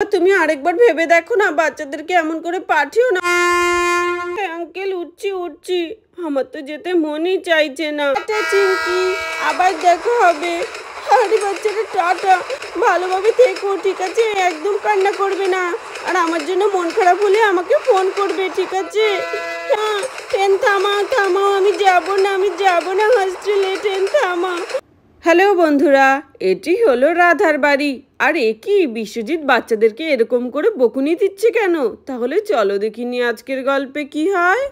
তুমি আরেকবার ভেবে দেখো না, বাচ্চাদেরকে এমন করে পাঠিও না। আঙ্কেল উঠছি উঠছি, আমার তো যেতে মনই চাইছে না। চিঙ্কি, আবার দেখা হবে। আরে বাচ্চারা টাটা, ভালোভাবে থেকো, ঠিক আছে? একদম কান্না করবে না, আর আমার জন্য মন খারাপ হলে আমাকে ফোন করবে, ঠিক আছে? হ্যাঁ, ট্রেন থামাও থামাও, আমি যাবো না হস্টেলে, ট্রেন থামাও। হ্যালো বন্ধুরা, এটি হলো রাধার বাড়ি। আর এ কি বিশ্বজিৎ বাচ্চাদেরকে এরকম করে বকুনি দিচ্ছে কেন? তাহলে চলো দেখিনি আজকের গল্পে কি হয়।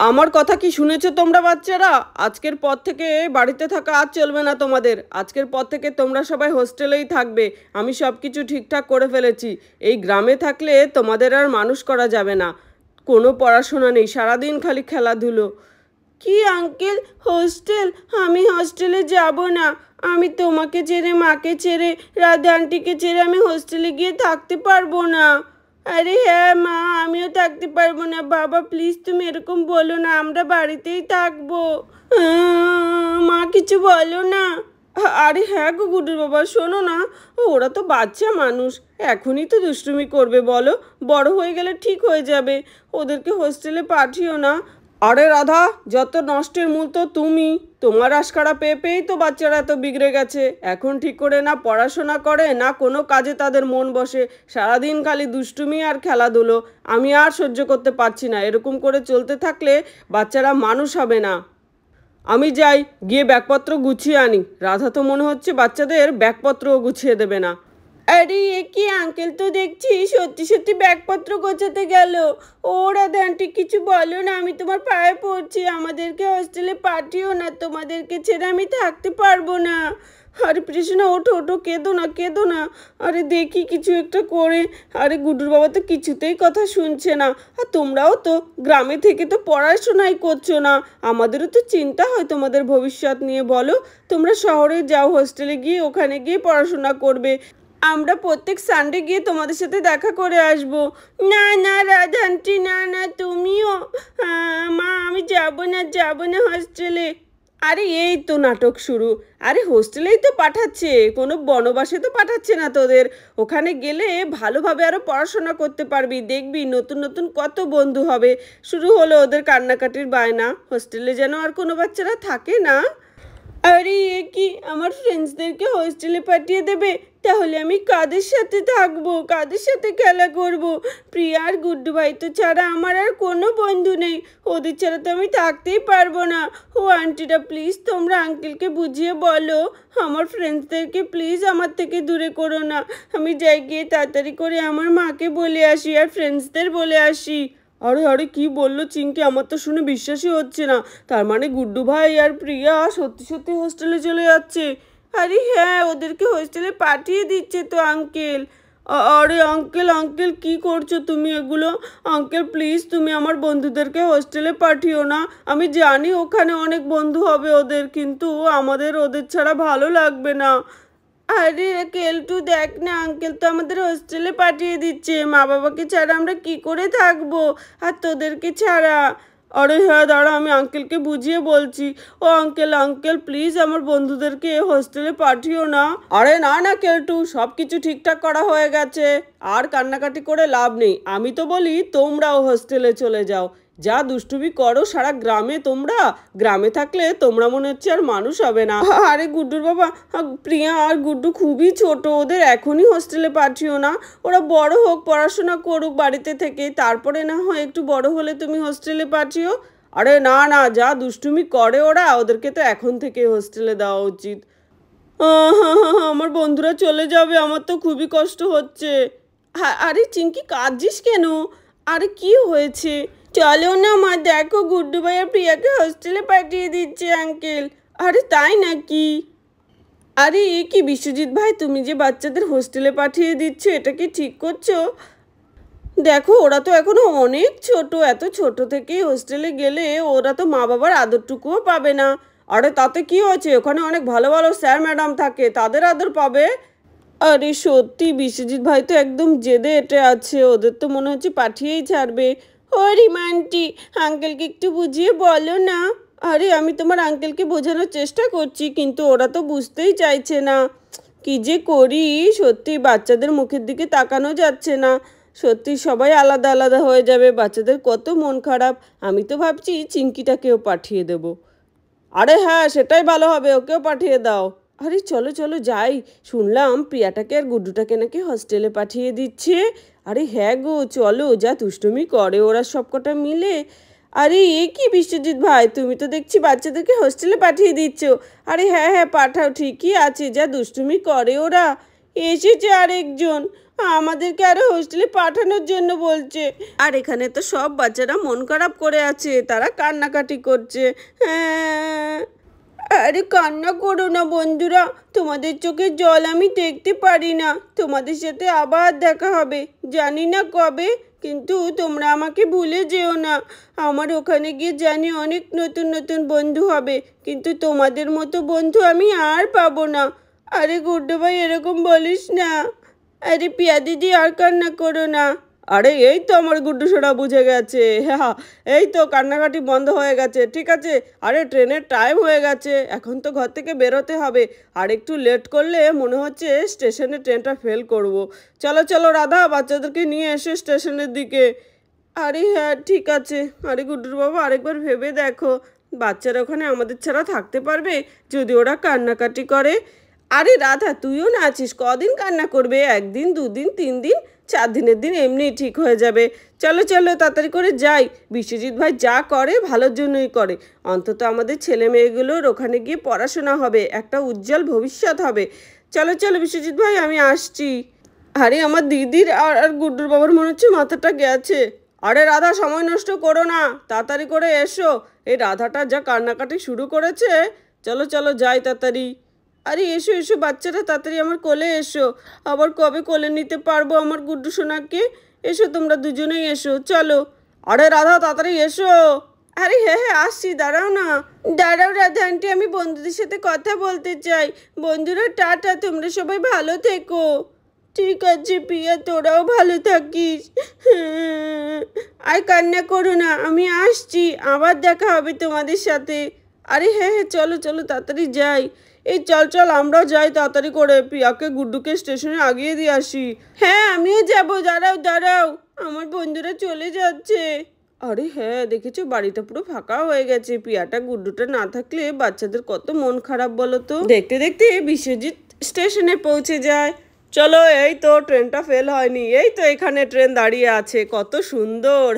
আমার কথা কি শুনেছো তোমরা বাচ্চারা? আজকের পর থেকে বাড়িতে থাকা আর চলবে না তোমাদের। আজকের পর থেকে তোমরা সবাই হোস্টেলেই থাকবে। আমি সব কিছু ঠিকঠাক করে ফেলেছি। এই গ্রামে থাকলে তোমাদের আর মানুষ করা যাবে না। কোনো পড়াশোনা নেই, সারাদিন খালি খেলাধুলো। কি আঙ্কেল, হোস্টেল? আমি হোস্টেলে যাব না। আমি তোমাকে ছেড়ে, মাকে ছেড়ে, রাধা আন্টিকে ছেড়ে আমি হোস্টেলে গিয়ে থাকতে পারবো না। আরে হ্যাঁ মা, আমিও থাকতে পারবো না। বাবা প্লিজ তুমি এরকম বলো না, আমরা বাড়িতেই থাকবো। মা কিছু বলো না। আরে হ্যাঁ গো গুডুর বাবা, শোনো না, ওরা তো বাচ্চা মানুষ, এখনই তো দুষ্টুমি করবে, বলো বড় হয়ে গেলে ঠিক হয়ে যাবে। ওদেরকে হোস্টেলে পাঠিও না। আরে রাধা, যত নষ্টের মূল তো তুমি। তোমার আশকারা পেয়ে পেয়েই তো বাচ্চারা এত বিগড়ে গেছে। এখন ঠিক করে না পড়াশোনা করে, না কোনো কাজে তাদের মন বসে, সারাদিন খালি দুষ্টুমি আর খেলাধুলো। আমি আর সহ্য করতে পারছি না। এরকম করে চলতে থাকলে বাচ্চারা মানুষ হবে না। আমি যাই, গিয়ে ব্যাগপত্র গুছিয়ে আনি। রাধা তো মনে হচ্ছে বাচ্চাদের ব্যাগপত্রও গুছিয়ে দেবে না। আরে এ কি আঙ্কেল, তো দেখছি সত্যি সত্যি ব্যাগপত্র গোছাতে গেল। ও রাধা আন্টি কিছু বলো না, আমি তোমার পায়ে পড়ছি, আমাদেরকে হোস্টেলে পাঠিও না, তোমাদেরকে ছেড়ে আমি থাকতে পারবো না। আরে কৃষ্ণা ওঠো ওঠো, কেঁদো না কেঁদো না। আরে দেখি কিছু একটা করে। আরে গুডুর বাবা তো কিছুতেই কথা শুনছে না। আর তোমরাও তো গ্রামে থেকে তো পড়াশোনাই করছো না। আমাদেরও তো চিন্তা হয় তোমাদের ভবিষ্যৎ নিয়ে, বলো। তোমরা শহরে যাও, হোস্টেলে গিয়ে ওখানে গিয়ে পড়াশোনা করবে। আমরা প্রত্যেক সানডে গিয়ে তোমাদের সাথে দেখা করে আসবো। না না রাধা আন্টি, না না তুমিও। মা আমি যাবো না হোস্টেলে। আরে এই তো নাটক শুরু। আরে হোস্টেলেই তো পাঠাচ্ছে, কোনো বনবাসে তো পাঠাচ্ছে না তোদের। ওখানে গেলে ভালোভাবে আরও পড়াশোনা করতে পারবি, দেখবি নতুন নতুন কত বন্ধু হবে। শুরু হলো ওদের কান্নাকাটির বায়না, হোস্টেলে যেন আর কোনো বাচ্চারা থাকে না। আরে এ কি, আমার ফ্রেন্ডসদেরকে হোস্টেলে পাঠিয়ে দেবে? তাহলে আমি কাদের সাথে থাকবো, কাদের সাথে খেলা করব? প্রিয়া আর গুড্ডু ভাই তো ছাড়া আমার আর কোনো বন্ধু নেই। ওদের ছাড়া তো আমি থাকতেই পারবো না। ও আন্টিটা প্লিজ তোমরা আঙ্কেলকে বুঝিয়ে বলো, আমার ফ্রেন্ডসদেরকে প্লিজ আমার থেকে দূরে করো না। আমি যাই গিয়ে তাড়াতাড়ি করে আমার মাকে বলে আসি আর ফ্রেন্ডসদের বলে আসি। আরে আরে কি বললো চিঙ্কি, আমার তো শুনে বিশ্বাসই হচ্ছে না। তার মানে গুড্ডু ভাই আর প্রিয়া সত্যি সত্যি হোস্টেলে চলে যাচ্ছে? আরে হ্যাঁ, ওদেরকে হোস্টেলে পাঠিয়ে দিচ্ছে তো আঙ্কেল। আরে আঙ্কেল আঙ্কেল কি করছো তুমি এগুলো? আঙ্কেল প্লিজ তুমি আমার বন্ধুদেরকে হোস্টেলে পাঠিও না। আমি জানি ওখানে অনেক বন্ধু হবে ওদের, কিন্তু আমাদের ওদের ছাড়া ভালো লাগবে না। আরে কেলটু দেখ না, আঙ্কেল তো আমাদের হোস্টেলে পাঠিয়ে দিচ্ছে। মা বাবাকে ছাড়া আমরা কি করে থাকবো, আর তোদেরকে ছাড়া? আরে হ্যাঁ দাঁড়া, আমি আঙ্কেলকে বুঝিয়ে বলছি। ও আঙ্কেল আঙ্কেল প্লিজ আমার বন্ধুদেরকে হোস্টেলে পাঠিও না। আরে না না কেলটু, সব কিছু ঠিকঠাক করা হয়ে গেছে, আর কান্নাকাটি করে লাভ নেই। আমি তো বলি তোমরাও হোস্টেলে চলে যাও। যা দুষ্টুমি করো সারা গ্রামে, তোমরা গ্রামে থাকলে তোমরা মনে হচ্ছে আর মানুষ হবে না। আরে গুড্ডুর বাবা, প্রিয়া আর গুড্ডু খুবই ছোট, ওদের এখনই হোস্টেলে পাঠিও না। ওরা বড় হোক, পড়াশোনা করুক বাড়িতে থেকে, তারপরে না হয় একটু বড় হলে তুমি হোস্টেলে পাঠিও। আরে না না, যা দুষ্টুমি করে ওরা, ওদেরকে তো এখন থেকে হোস্টেলে দেওয়া উচিত। আমার বন্ধুরা চলে যাবে, আমার তো খুবই কষ্ট হচ্ছে। আরে চিঙ্কি কাঁদছিস কেন? আরে কি হয়েছে? চলো না মা, দেখো গুড্ডু ভাই আর প্রিয়াকে হোস্টেলে পাঠিয়ে দিচ্ছে আঙ্কেল। আরে তাই নাকি? আরে এ কি বিশ্বজিৎ ভাই, তুমি যে বাচ্চাদের হোস্টেলে পাঠিয়ে দিচ্ছ, এটা কি ঠিক করছো? দেখো ওরা তো এখনো অনেক ছোট, এত ছোট থেকেই হোস্টেলে গেলে ওরা তো মা বাবার আদরটুকুও পাবে না। আরে তাতে কি হয়েছে, ওখানে অনেক ভালো ভালো স্যার ম্যাডাম থাকে, তাদের আদর পাবে। আরে সত্যি বিশ্বজিৎ ভাই তো একদম জেদে এটে আছে, ওদের তো মনে হচ্ছে পাঠিয়েই ছাড়বে। ও রিমা আন্টি, আঙ্কেলকে একটু বুঝিয়ে বলো না। আরে আমি তোমার আঙ্কেলকে বোঝানোর চেষ্টা করছি, কিন্তু ওরা তো বুঝতেই চাইছে না। কি যে করি, সত্যি বাচ্চাদের মুখের দিকে তাকানো যাচ্ছে না। সত্যি সবাই আলাদা আলাদা হয়ে যাবে, বাচ্চাদের কত মন খারাপ। আমি তো ভাবছি চিঙ্কিটাকেও পাঠিয়ে দেব। আরে হ্যাঁ, সেটাই ভালো হবে, ওকেও পাঠিয়ে দাও। আরে চলো চলো যাই, শুনলাম প্রিয়াটাকে আর গুড্ডুটাকে নাকি হস্টেলে পাঠিয়ে দিচ্ছে। আরে হ্যাঁ গো, চলো, যা দুষ্টুমি করে ওরা সবকটা মিলে। আরে এ কি বিশ্বজিৎ ভাই, তুমি তো দেখছি বাচ্চাদেরকে হস্টেলে পাঠিয়ে দিচ্ছ। আরে হ্যাঁ হ্যাঁ পাঠাও, ঠিকই আছে, যা দুষ্টুমি করে ওরা। এসেছে আরেকজন, আমাদেরকে আরো হোস্টেলে পাঠানোর জন্য বলছে। আর এখানে তো সব বাচ্চারা মন খারাপ করে আছে, তারা কান্নাকাটি করছে। হ্যাঁ, আরে কান্না করো না বন্ধুরা, তোমাদের চোখে জল আমি দেখতে পারি না। তোমাদের সাথে আবার দেখা হবে, জানি না কবে, কিন্তু তোমরা আমাকে ভুলে যেও না। আমার ওখানে গিয়ে জানি অনেক নতুন নতুন বন্ধু হবে, কিন্তু তোমাদের মতো বন্ধু আমি আর পাবো না। আরে গুড্ডু ভাই, এরকম বলিস না। আরে পিয়া দিদি, আর কান্না করো না। আরে এই তো আমার গুড্ডু সোনা বুঝে গেছে। হ্যাঁ, এই তো কান্নাকাটি বন্ধ হয়ে গেছে, ঠিক আছে। আরে ট্রেনের টাইম হয়ে গেছে, এখন তো ঘর থেকে বেরোতে হবে। আর একটু লেট করলে মনে হচ্ছে স্টেশনে ট্রেনটা ফেল করব। চলো চলো রাধা, বাচ্চাদেরকে নিয়ে এসো স্টেশনের দিকে। আরে হ্যাঁ ঠিক আছে। আরে গুড্ডুর বাবা, আরেকবার ভেবে দেখো, বাচ্চারা ওখানে আমাদের ছাড়া থাকতে পারবে যদি ওরা কান্নাকাটি করে? আরে রাধা, তুইও না আছিস, কদিন কান্না করবে? একদিন, দুদিন, 3 দিন, 4 দিনের দিন এমনি ঠিক হয়ে যাবে। চলো চলো তাড়াতাড়ি করে যাই। বিশ্বজিৎ ভাই যা করে ভালোর জন্যই করে, অন্তত আমাদের ছেলে মেয়েগুলোর ওখানে গিয়ে পড়াশোনা হবে, একটা উজ্জ্বল ভবিষ্যৎ হবে। চলো চলো বিশ্বজিৎ ভাই, আমি আসছি। আরে আমার দিদির আর আর গুড্ডুর বাবার মনে হচ্ছে মাথাটা গেছে। আরে রাধা, সময় নষ্ট করো না, তাড়াতাড়ি করে এসো। এই রাধাটা যা কান্নাকাটি শুরু করেছে। চলো চলো যাই তাড়াতাড়ি। আরে এসো এসো বাচ্চারা, তাড়াতাড়ি আমার কোলে এসো। আবার কবে কোলে নিতে পারবো আমার গুড্ডু সোনাকে? এসো তোমরা দুজনেই এসো, চলো। আরে রাধা, তাড়াতাড়ি এসো। আরে হ্যাঁ হ্যাঁ আসছি, দাঁড়াও না। দাঁড়াও রাধা আন্টি, আমি বন্ধুদের সাথে কথা বলতে চাই। বন্ধুরা টাটা, তোমরা সবাই ভালো থেকো। ঠিক আছে পিয়া, তোরাও ভালো থাকিস। আর কান্না করো না, আমি আসছি, আবার দেখা হবে তোমাদের সাথে। আরে হ্যাঁ হ্যাঁ চলো চলো তাড়াতাড়ি যাই। এই চল চল, আমরাও যাই তাড়াতাড়ি করে, পিয়াকে গুড্ডুকে স্টেশনে আগিয়ে দিয়ে আসি। হ্যাঁ আমিও যাব, দাঁড়াও দাঁড়াও, আমার বন্ধুরা চলে যাচ্ছে। আরে হ্যাঁ, দেখেছো বাড়িটা পুরো ফাঁকা হয়ে গেছে। পিয়াটা গুড্ডুটা না থাকলে বাচ্চাদের কত মন খারাপ বলো তো। দেখতে দেখতে বিশ্বজিৎ স্টেশনে পৌঁছে যায়। চলো, এই তো ট্রেনটা ফেল হয়নি, এই তো এখানে ট্রেন দাঁড়িয়ে আছে, কত সুন্দর।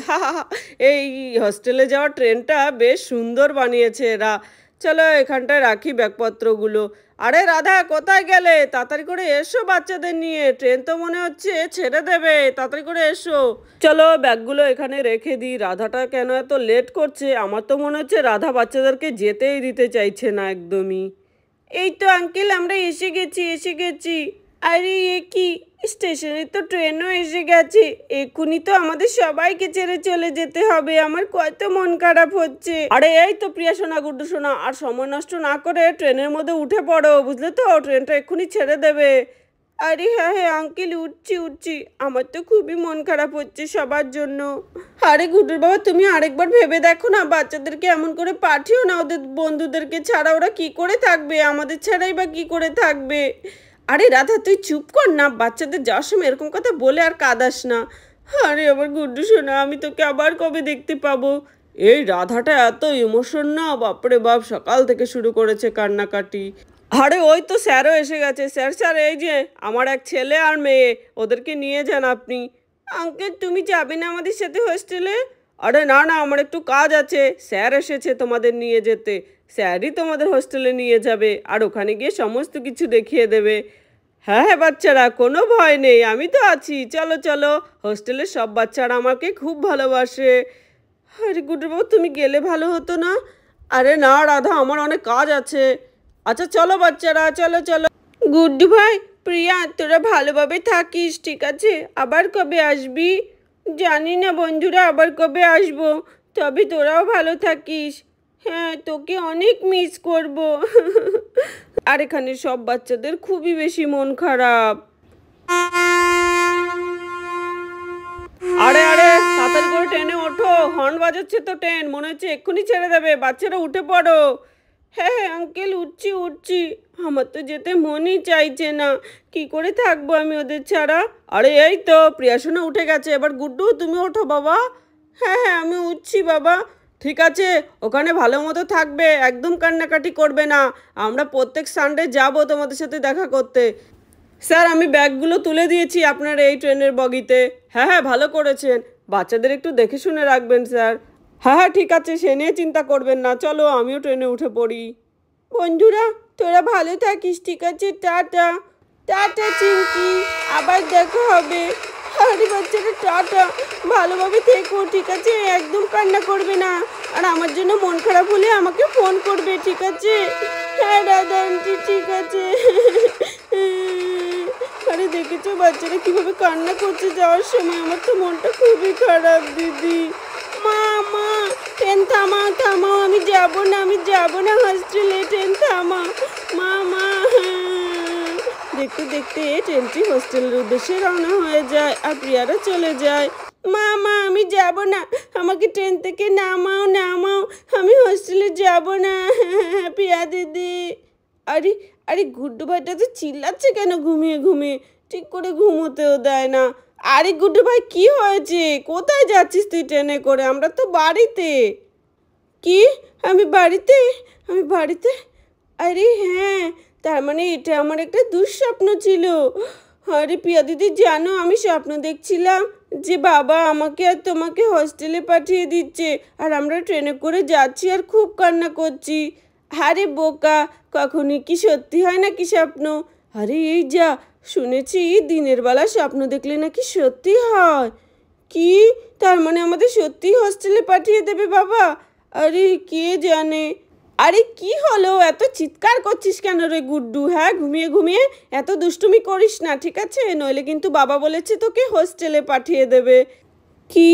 এই হস্টেলে যাওয়ার ট্রেনটা বেশ সুন্দর বানিয়েছে এরা। চলো এখানটায় রাখি ব্যাগপত্রগুলো। আরে রাধা, কোথায় গেলে? তাড়াতাড়ি করে এসো বাচ্চাদের নিয়ে, ট্রেন তো মনে হচ্ছে ছেড়ে দেবে, তাড়াতাড়ি করে এসো। চলো ব্যাগগুলো এখানে রেখে দিই। রাধাটা কেন এত লেট করছে? আমার তো মনে হচ্ছে রাধা বাচ্চাদেরকে যেতেই দিতে চাইছে না একদমই। এই তো আঙ্কেল, আমরা এসে গেছি এসে গেছি। আরে এ কি, স্টেশনে তো ট্রেনও এসে গেছে, এক্ষুনি তো আমাদের সবাইকে ছেড়ে চলে যেতে হবে। আমার কত মন খারাপ হচ্ছে। আরে এই তো প্রিয়া সোনা, গুড্ডু সোনা, আর সময় নষ্ট না করে ট্রেনের মধ্যে উঠে পড়ো, বুঝলে তো, ট্রেনটা এক্ষুনি ছেড়ে দেবে। আরে হ্যাঁ হ্যাঁ আঙ্কেল, উঠছি উঠছি। আমার তো খুবই মন খারাপ হচ্ছে সবার জন্য। আরে গুড্ডুর বাবা, তুমি আরেকবার ভেবে দেখো না, বাচ্চাদেরকে এমন করে পাঠিও না, ওদের বন্ধুদেরকে ছাড়া ওরা কি করে থাকবে, আমাদের ছাড়াই বা কি করে থাকবে। আরে রাধা, তুই চুপ কর না, বাচ্চাদের যাওয়ার সময় এরকম কথা বলে আর কাঁদাস না। আরে আমার গুড্ডু সোনা, আমি তোকে আবার কবে দেখতে পাবো? এই রাধাটা এত ইমোশন না, বাপরে বাপ, সকাল থেকে শুরু করেছে কান্নাকাটি। আরে ওই তো স্যারও এসে গেছে। স্যার স্যার, এই যে আমার এক ছেলে আর মেয়ে, ওদেরকে নিয়ে যান আপনি। আঙ্কেল, তুমি যাবে না আমাদের সাথে হোস্টেলে? আরে না না, আমার একটু কাজ আছে, স্যার এসেছে তোমাদের নিয়ে যেতে। স্যারই তোমাদের হোস্টেলে নিয়ে যাবে, আর ওখানে গিয়ে সমস্ত কিছু দেখিয়ে দেবে। হ্যাঁ হ্যাঁ বাচ্চারা, কোনো ভয় নেই, আমি তো আছি। চলো চলো, হোস্টেলের সব বাচ্চারা আমাকে খুব ভালোবাসে। আরে গুড্ডু বাবু, তুমি গেলে ভালো হতো না? আরে না রাধা, আমার অনেক কাজ আছে। আচ্ছা চলো বাচ্চারা, চলো চলো। গুড্ডু ভাই, প্রিয়া, তোরা ভালোভাবে থাকিস, ঠিক আছে? আবার কবে আসবি? জানি না বন্ধুরা, আবার কবে আসবো, তবে তোরাও ভালো থাকিস। হ্যাঁ, তোকে অনেক মিস করব। আর এখানে সব বাচ্চাদের খুবই বেশি মন খারাপ। আরে আরে, তাড়াতাড়ি করে ট্রেনে ওঠো, হর্ন বাজাচ্ছে তো ট্রেন, মনে হচ্ছে এক্ষুনি ছেড়ে দেবে, বাচ্চারা উঠে পড়ো। হ্যাঁ হ্যাঁ আঙ্কেল, উঠছি উঠছি। আমার তো যেতে মনই চাইছে না, কি করে থাকবো আমি ওদের ছাড়া। আরে এই তো প্রিয়া সোনা উঠে গেছে, এবার গুড্ডু তুমি ওঠো বাবা। হ্যাঁ হ্যাঁ আমি উঠছি বাবা। ঠিক আছে, ওখানে ভালো মতো থাকবে, একদম কান্নাকাটি করবে না। আমরা প্রত্যেক সানডে যাব তোমাদের সাথে দেখা করতে। স্যার আমি ব্যাগগুলো তুলে দিয়েছি আপনার এই ট্রেনের বগিতে। হ্যাঁ হ্যাঁ ভালো করেছেন, বাচ্চাদের একটু দেখে শুনে রাখবেন স্যার। হ্যাঁ হ্যাঁ ঠিক আছে, সে নিয়ে চিন্তা করবেন না, চলো আমিও ট্রেনে উঠে পড়ি। বন্ধুরা তোরা ভালো থাকিস, ঠিক আছে, টাটা। টাটা চিঙ্কি, আবার দেখা হবে। আরে বাচ্চারা টাটা, ভালোভাবে থেকো, ঠিক আছে, একদম কান্না করবে না। আর আমার জন্য মন খারাপ হলে আমাকে ফোন করবে, ঠিক আছে। হ্যাঁ দাদা আন্টি, ঠিক আছে। আরে দেখেছো বাচ্চারা কিভাবে কান্না করছে যাওয়ার সময়, আমার তো মনটা খুবই খারাপ দিদি। মা মা, ট্রেন থামাও থামাও, আমি যাবো না, আমি যাবো না হস্টেলে, ট্রেন থামাও। মা মা। দেখতে দেখতে ট্রেনটি হোস্টেলের উদ্দেশ্যে রওনা হয়ে যায় আর প্রিয়ারা চলে যায়। মা মা আমি যাব না, আমাকে ট্রেন থেকে নামাও নামাও, আমি হোস্টেলে যাব না। প্রিয়া দিদি। আরে আরে গুড্ডু ভাইটা তো চিল্লাচ্ছে কেন ঘুমিয়ে ঘুমিয়ে, ঠিক করে ঘুমোতেও দেয় না। আরে গুড্ডু ভাই কি হয়েছে, কোথায় যাচ্ছিস তুই ট্রেনে করে? আমরা তো বাড়িতে। কি? আমি বাড়িতে? আমি বাড়িতে? আরে হ্যাঁ, তার মানে এটা আমার একটা দুঃস্বপ্ন ছিল। আরে প্রিয়া দিদি জানো, আমি স্বপ্ন দেখছিলাম যে বাবা আমাকে আর তোমাকে হস্টেলে পাঠিয়ে দিচ্ছে, আর আমরা ট্রেনে করে যাচ্ছি আর খুব কান্না করছি। আরে বোকা, কখনই কি সত্যি হয় নাকি স্বপ্ন? আরে এই যা, শুনেছি দিনের বেলা স্বপ্ন দেখলে নাকি সত্যি হয়। কি? তার মানে আমাদের সত্যি হস্টেলে পাঠিয়ে দেবে বাবা? আরে কে জানে। আরে কি হলো, এত চিৎকার করছিস কেন রে গুড্ডু? হ্যাঁ ঘুমিয়ে ঘুমিয়ে এত দুষ্টুমি করিস না, ঠিক আছে, নইলে কিন্তু বাবা বলেছে তোকে হোস্টেলে পাঠিয়ে দেবে। কি?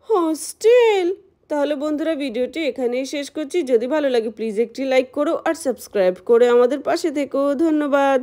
হোস্টেল? তাহলে বন্ধুরা ভিডিওটি এখানেই শেষ করছি। যদি ভালো লাগে প্লিজ একটি লাইক করো আর সাবস্ক্রাইব করে আমাদের পাশে থেকো। ধন্যবাদ।